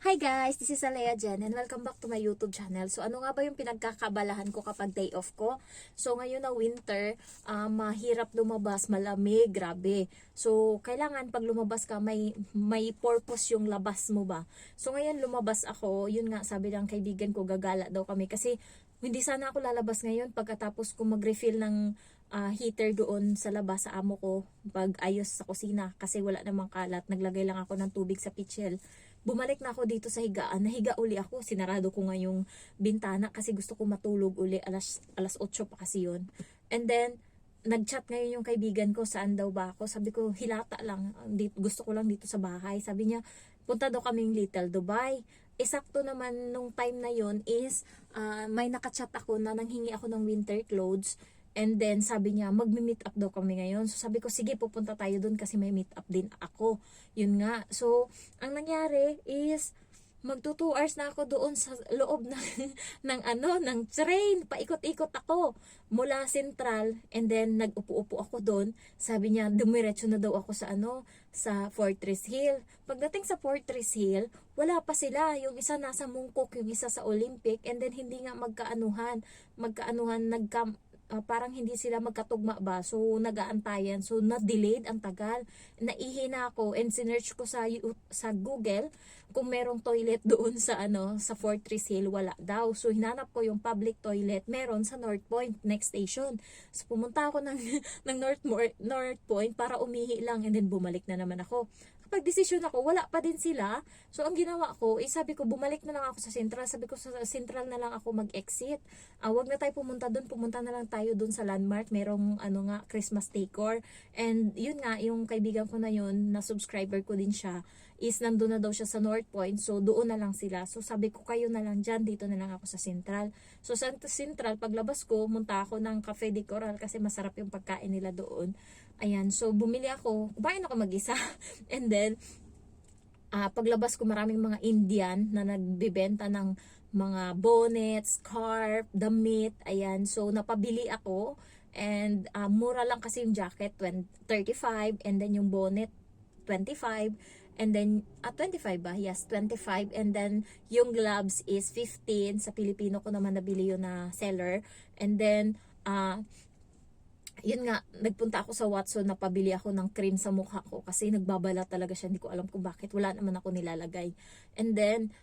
Hi guys, this is Alea Jen and welcome back to my YouTube channel. So ano nga ba yung pinagkakabalahan ko kapag day off ko? So ngayon na winter, mahirap lumabas, malamig, grabe. So kailangan pag lumabas ka may purpose yung labas mo ba? So ngayon lumabas ako, yun nga sabi ng kaibigan ko gagala daw kami kasi hindi sana ako lalabas ngayon pagkatapos ko mag-refill ng heater doon sa labas sa amo ko pag ayos sa kusina kasi wala namang kalat. Naglagay lang ako ng tubig sa pitchel. Bumalik na ako dito sa higaan. Nahiga uli ako. Sinarado ko nga yung bintana kasi gusto ko matulog uli. Alas 8 pa kasi yun. And then, nag-chat ngayon yung kaibigan ko. Saan daw ba ako? Sabi ko, hilata lang. Gusto ko lang dito sa bahay. Sabi niya, punta daw kaming Little Dubai. Eksakto naman nung time na yon is may nakachat ako na nanghingi ako ng winter clothes. And then sabi niya magmi-meet up daw kami ngayon. So sabi ko sige pupunta tayo doon kasi may meet up din ako. Yun nga. So ang nangyari is magto 2 hours na ako doon sa loob ng train. Paikot-ikot ako mula Central and then nag-upo-upo ako doon. Sabi niya dumiretso na daw ako sa Fortress Hill. Pagdating sa Fortress Hill, wala pa sila. Yung isa nasa Mungkok, yung isa sa Olympic and then hindi nga magkaanuhan, parang hindi sila magkatugma ba. So, nag-aantayan. So, na-delayed ang tagal. Naihi na ako and sinearch ko sa Google kung merong toilet doon sa Fortress Hill. Wala daw. So, hinanap ko yung public toilet. Meron sa North Point, next station. So, pumunta ako ng North Point para umihi lang and then bumalik na naman ako. Kapag desisyon ako, wala pa din sila. So, ang ginawa ko, sabi ko, bumalik na lang ako sa Central. Sabi ko, sa Central na lang ako mag-exit. Wag na tayo pumunta doon. Pumunta na lang tayo doon sa Landmark. Merong, Christmas decor. And, yun nga, yung kaibigan ko na yun, na subscriber ko din siya, is nandun na daw siya sa North Point. So, doon na lang sila. So, sabi ko, kayo na lang dyan. Dito na lang ako sa Central. So, sa Central, paglabas ko, munta ako ng Cafe de Coral kasi masarap yung pagkain nila doon. Ayan, so bumili ako, kumain ako mag-isa. And then, paglabas ko maraming mga Indian na nagbibenta ng mga bonnets, scarf, damit. Ayan, so napabili ako. And mura lang kasi yung jacket, 35. And then yung bonnet, 25. And then, 25 ba? Yes, 25. And then, yung gloves is 15. Sa Pilipino ko naman nabili yun na seller. And then, yun nga, nagpunta ako sa Watson, napabili ako ng cream sa mukha ko kasi nagbabala talaga siya, hindi ko alam kung bakit, wala naman ako nilalagay. And then,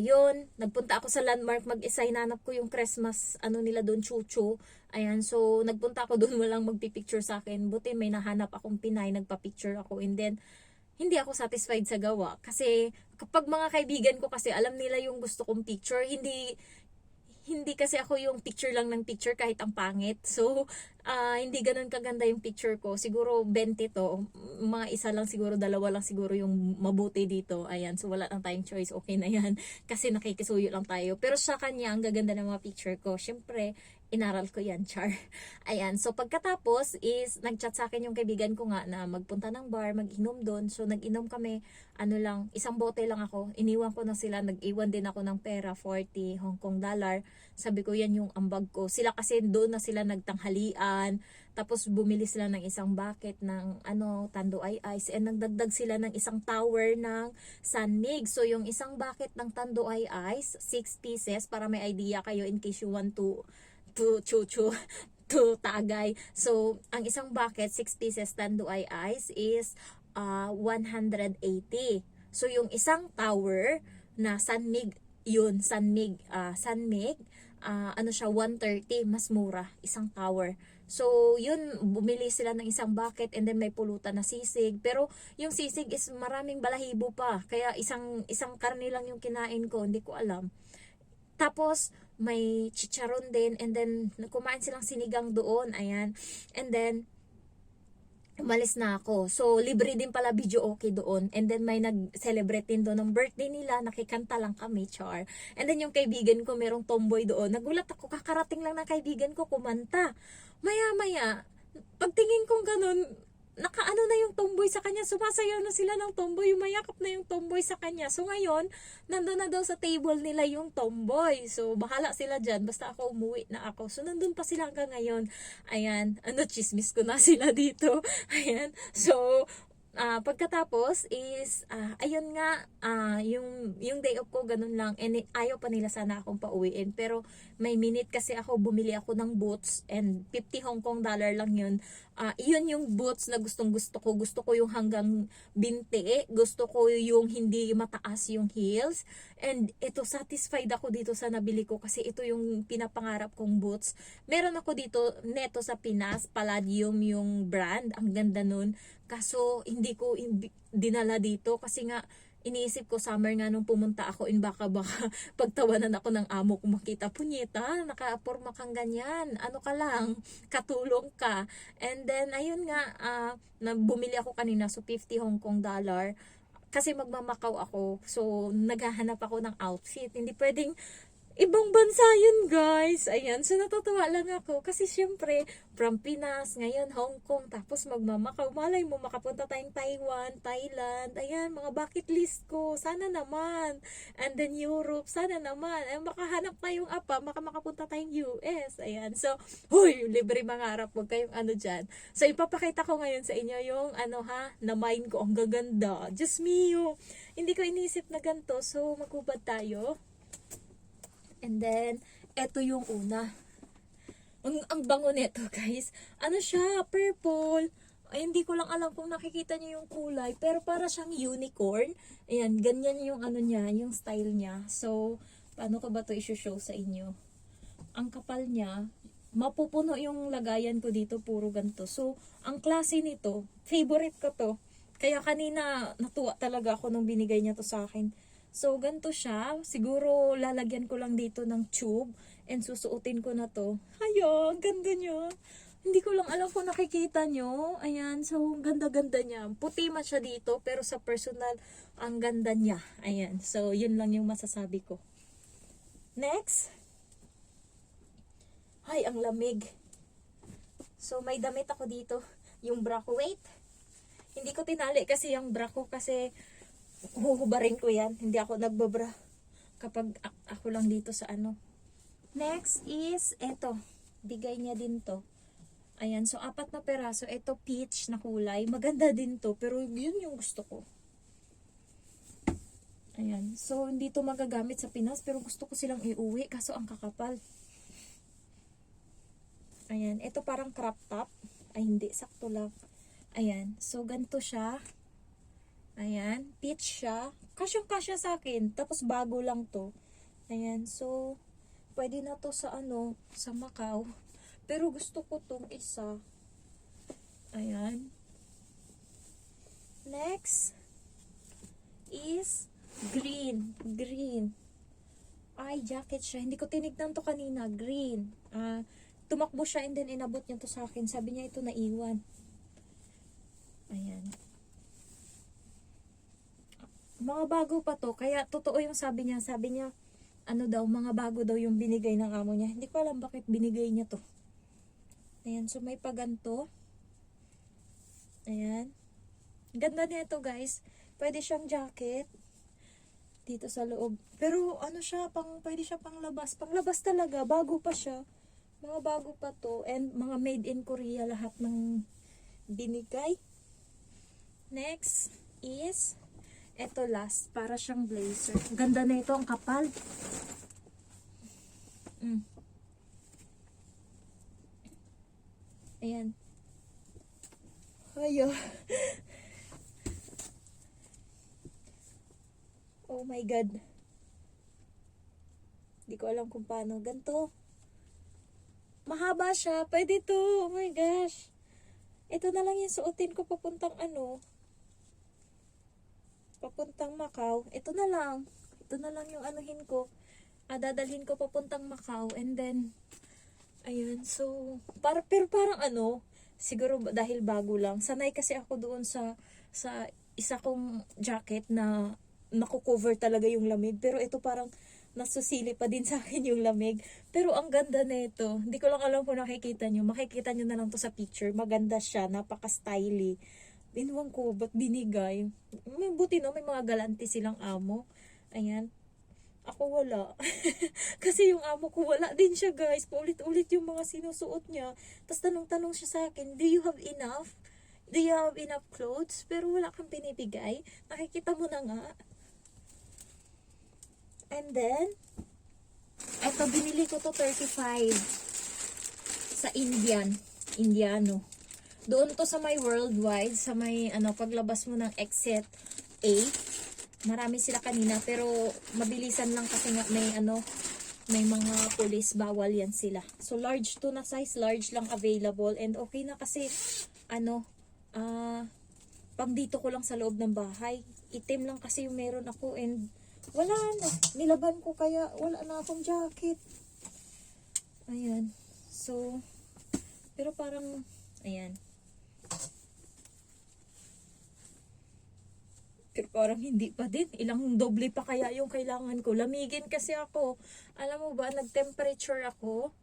yun, nagpunta ako sa Landmark mag-isa, hinanap ko yung Christmas, nila doon, chuchu. Ayan, so, nagpunta ako doon, walang magpipicture sa akin. Buti may nahanap akong Pinay, nagpa-picture ako. And then, hindi ako satisfied sa gawa. Kasi, kapag mga kaibigan ko kasi, alam nila yung gusto kong picture, hindi kasi ako yung picture lang ng picture kahit ang pangit. So, hindi ganun kaganda yung picture ko. Siguro 20 to. Mga isa lang siguro, dalawa lang siguro yung mabuti dito. Ayan, so wala lang tayong choice. Okay na yan. Kasi nakikisuyo lang tayo. Pero sa kanya, ang gaganda ng mga picture ko. Siyempre, inaral ko yan, char. Ayan, so pagkatapos is, nag-chat sa akin yung kaibigan ko nga na magpunta ng bar, mag-inom doon. So, nag-inom kami, isang bote lang ako. Iniwan ko na sila, nag-iwan din ako ng pera, 40 Hong Kong dollar. Sabi ko, yan yung ambag ko. Sila kasi doon na sila nagtanghalian. Tapos, bumili sila ng isang bucket ng, Tanduay Ice. And nagdagdag sila ng isang tower ng Sanmig. So, yung isang bucket ng Tanduay Ice, 6 pieces, para may idea kayo in case you want to Tagay. So, ang isang bucket, 6 pieces Tanduay Ice is 180. So, yung isang tower na Sanmig, Sanmig, siya, 130, mas mura, isang tower. So, yun, bumili sila ng isang bucket and then may pulutan na sisig. Pero, yung sisig is maraming balahibo pa. Kaya, isang karne lang yung kinain ko, hindi ko alam. Tapos, may chicharon din and then kumain silang sinigang doon, ayan. And then, umalis na ako. So, libre din pala video okay doon. And then, may nag-celebrate din doon ng birthday nila. Nakikanta lang kami, char. And then, yung kaibigan ko, merong tomboy doon. Nagulat ako, kakarating lang ng kaibigan ko, kumanta. Maya-maya, pagtingin kong ganun, nakaano na yung tomboy sa kanya, sumasayaw na sila ng tomboy, umayakap na yung tomboy sa kanya. So ngayon, nandun na daw sa table nila yung tomboy. So bahala sila dyan, basta ako umuwi na ako. So nandun pa sila hanggang ngayon. Ayan, chismis ko na sila dito. Ayan, so Pagkatapos is, ayun nga, yung day off ko, ganun lang. And ayaw pa nila sana akong pauwiin. Pero may minute kasi ako, bumili ako ng boots. And 50 Hong Kong dollar lang yun. Yun yung boots na gustong gusto ko. Gusto ko yung hanggang binti. Gusto ko yung hindi mataas yung heels. And ito, satisfied ako dito sa nabili ko. Kasi ito yung pinapangarap kong boots. Meron ako dito, neto sa Pinas, Palladium yung brand. Ang ganda nun. Kaso hindi ko dinala dito kasi nga iniisip ko summer nga nung pumunta ako in baka pagtawanan ako ng amo ko makita, punyeta, nakaporma kang ganyan, ano ka lang, katulong ka. And then ayun nga, bumili ako kanina, so 50 Hong Kong dollar kasi magmamakaw ako, so naghahanap ako ng outfit. Hindi pwedeng ibang bansa yun, guys. Ayan, so natutuwa lang ako kasi syempre from Pinas, ngayon Hong Kong, tapos magmamakaw. Malay mo makapunta tayong Taiwan, Thailand. Ayan, mga bucket list ko. Sana naman. And then Europe, sana naman. Ayan, makahanap tayong apa, makapunta tayong US. Ayan, so huy, libre mangarap, huwag kayong ano dyan. So ipapakita ko ngayon sa inyo yung na mind ko, ang gaganda. Just me, hindi ko inisip na ganito. So magubad tayo. And then, eto yung una. Ang bango nito, guys. Ano siya? Purple. Ay, hindi ko lang alam kung nakikita niyo yung kulay. Pero para siyang unicorn. Ayan, ganyan yung niya, yung style niya. So, paano ko ba to i-show sa inyo? Ang kapal niya, mapupuno yung lagayan ko dito, puro ganito. So, ang klase nito, favorite ko to. Kaya kanina, natuwa talaga ako nung binigay niya to sa akin. So, ganito siya. Siguro, lalagyan ko lang dito ng tube. And susuotin ko na to. Ayan, ganda niya. Hindi ko lang alam kung nakikita nyo. Ayan, so, ganda-ganda niya. Puti man siya dito, pero sa personal, ang ganda niya. Ayan, so, yun lang yung masasabi ko. Next. Ay, ang lamig. So, may damit ako dito. Yung bra ko. Wait. Hindi ko tinali kasi yung bra ko kasi huhubarin ko yan. Hindi ako nagbabra kapag ako lang dito sa Next is eto. Bigay niya din to. Ayan, so 4 na peraso. Ito peach na kulay. Maganda din to, pero yun yung gusto ko. Ayan, so hindi to magagamit sa Pinas, pero gusto ko silang iuwi kaso ang kakapal. Ayan, ito parang crop top. Ay hindi, sakto lang. Ayan, so ganito siya. Ayan, peach siya. Kasyang-kasya sa akin. Tapos bago lang to. Ayan, so pwede na to sa sa Macau. Pero gusto ko tong isa. Ayan. Next is green. Green. Ay, jacket siya. Hindi ko tinignan to kanina. Green. Tumakbo siya and then inabot niya to sa akin. Sabi niya ito naiwan. Ayan. Mga bago pa to, kaya totoo yung sabi niya, mga bago daw yung binigay ng amo niya. Hindi ko alam bakit binigay niya to. Ayan, so may paganto. Ayan. Ganda nito, guys. Pwede siyang jacket. Dito sa loob. Pero pwede siya panglabas. Panglabas talaga, bago pa siya. Mga bago pa to. And mga made in Korea lahat ng binigay. Next is eto last, para siyang blazer. Ganda na ito, ang kapal. Ayan. Ayo. Oh my God. Hindi ko alam kung paano. Ganto. Mahaba siya. Pwede to. Oh my gosh. Ito na lang yung suotin ko papuntang papuntang Macau. Ito na lang yung anuhin ko. Dadalhin ko papuntang Macau. And then, ayun. So, pero parang siguro dahil bago lang. Sanay kasi ako doon sa isa kong jacket na nakukover talaga yung lamig. Pero ito parang nasusili pa din sa akin yung lamig. Pero ang ganda na ito. Hindi ko lang alam kung nakikita nyo. Makikita nyo na lang to sa picture. Maganda siya. Napaka-stylish. Inuwan ko, ba't binigay? Buti may mga galante silang amo. Ayan. Ako wala. Kasi yung amo ko wala din siya, guys. Paulit-ulit yung mga sinusuot niya. Tapos tanong-tanong siya sa akin, do you have enough? Do you have enough clothes? Pero wala kang binibigay. Nakikita mo na nga. And then, eto, binili ko to 35 sa Indiano. Doon to sa may worldwide, sa may paglabas mo ng exit A. Marami sila kanina pero mabilisan lang kasi nga may mga police, bawal yan sila. So large to na size, large lang available and okay na kasi pang dito ko lang sa loob ng bahay. Itim lang kasi yung meron ako and wala na. Nilaban ko kaya wala na akong jacket. Ayan. So, pero parang, ayan. Pero parang hindi pa din. Ilang doble pa kaya yung kailangan ko. Lamigin kasi ako. Alam mo ba, nag-temperature ako.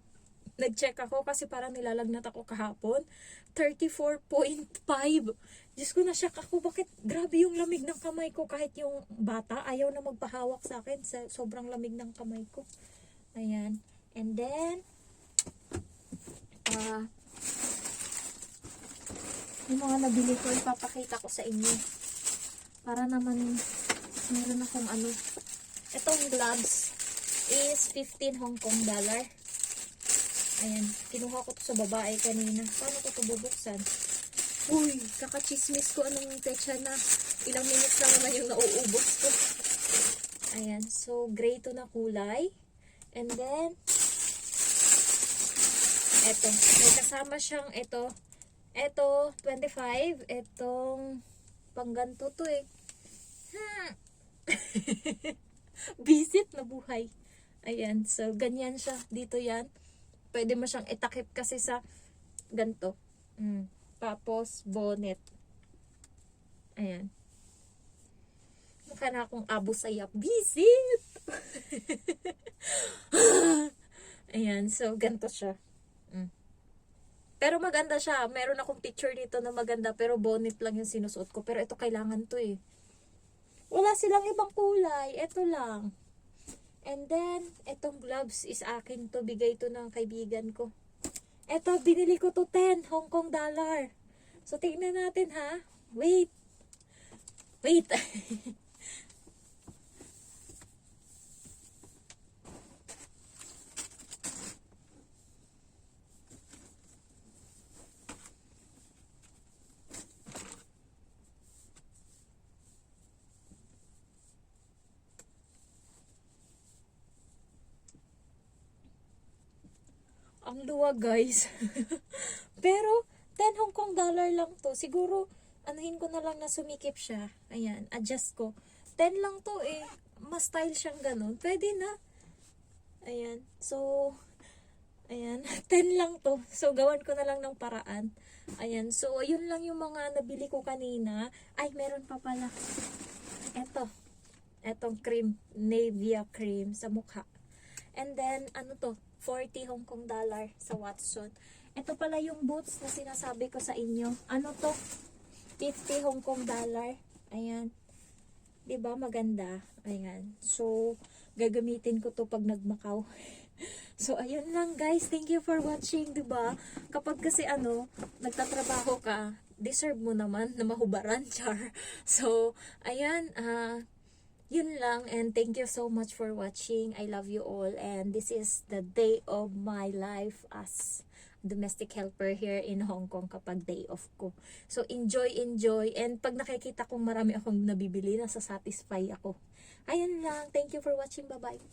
Nag-check ako kasi parang nilalagnat ako kahapon. 34.5. Diyos ko, na-shock ako. Bakit grabe yung lamig ng kamay ko? Kahit yung bata, ayaw na magpahawak sa akin. Sobrang lamig ng kamay ko. Ayan. And then, yung mga nabili ko, ipapakita ko sa inyo. Para naman, meron akong Itong gloves is 15 Hong Kong dollar. Ayan, kinuha ko to sa babae kanina. Paano ko to bubuksan? Uy, kakachismis ko anong techa na. Ilang minutes lang naman yung nauubos ko. Ayan, so gray to na kulay. And then, eto, may kasama siyang eto 25, etong pangganto to eh. Visit na buhay. Ayan, so ganyan siya. Dito yan. Pwede mo siyang itakip kasi sa ganto. Tapos, bonnet. Ayan. Mukha na akong abo sayap. Visit! Ayan, so ganto siya. Pero maganda siya. Meron akong picture dito na maganda pero bonnet lang yung sinusuot ko. Pero ito kailangan to eh. Wala silang ibang kulay. Ito lang. And then, itong gloves is akin to. Bigay to ng kaibigan ko. Ito, binili ko to 10 Hong Kong dollar. So, tingnan natin ha. Wait. Ang luwag guys. Pero 10 Hong Kong dollar lang to. Siguro anuhin ko na lang na sumikip siya. Ayan, adjust ko. 10 lang to eh. Mas style siyang ganun. Pwede na. Ayan. So, ayan. 10 lang to. So, gawan ko na lang ng paraan. Ayan. So, yun lang yung mga nabili ko kanina. Ay, meron pa pala. Etong cream. Nivea cream sa mukha. And then, 40 Hong Kong dollar sa Watson. Ito pala yung boots na sinasabi ko sa inyo. 50 Hong Kong dollar. Ayan. 'Di ba maganda? Ayan. So, gagamitin ko to pag nagmakaw. So, ayun lang guys. Thank you for watching, 'di ba? Kapag kasi nagtatrabaho ka, deserve mo naman na mahubaran, char. So, ayan, yun lang, and thank you so much for watching. I love you all, and this is the day of my life as domestic helper here in Hong Kong kapag day off ko. So enjoy, and pag nakikita kong marami akong nabibili, nasa satisfy ako. Ayun lang, thank you for watching, bye bye.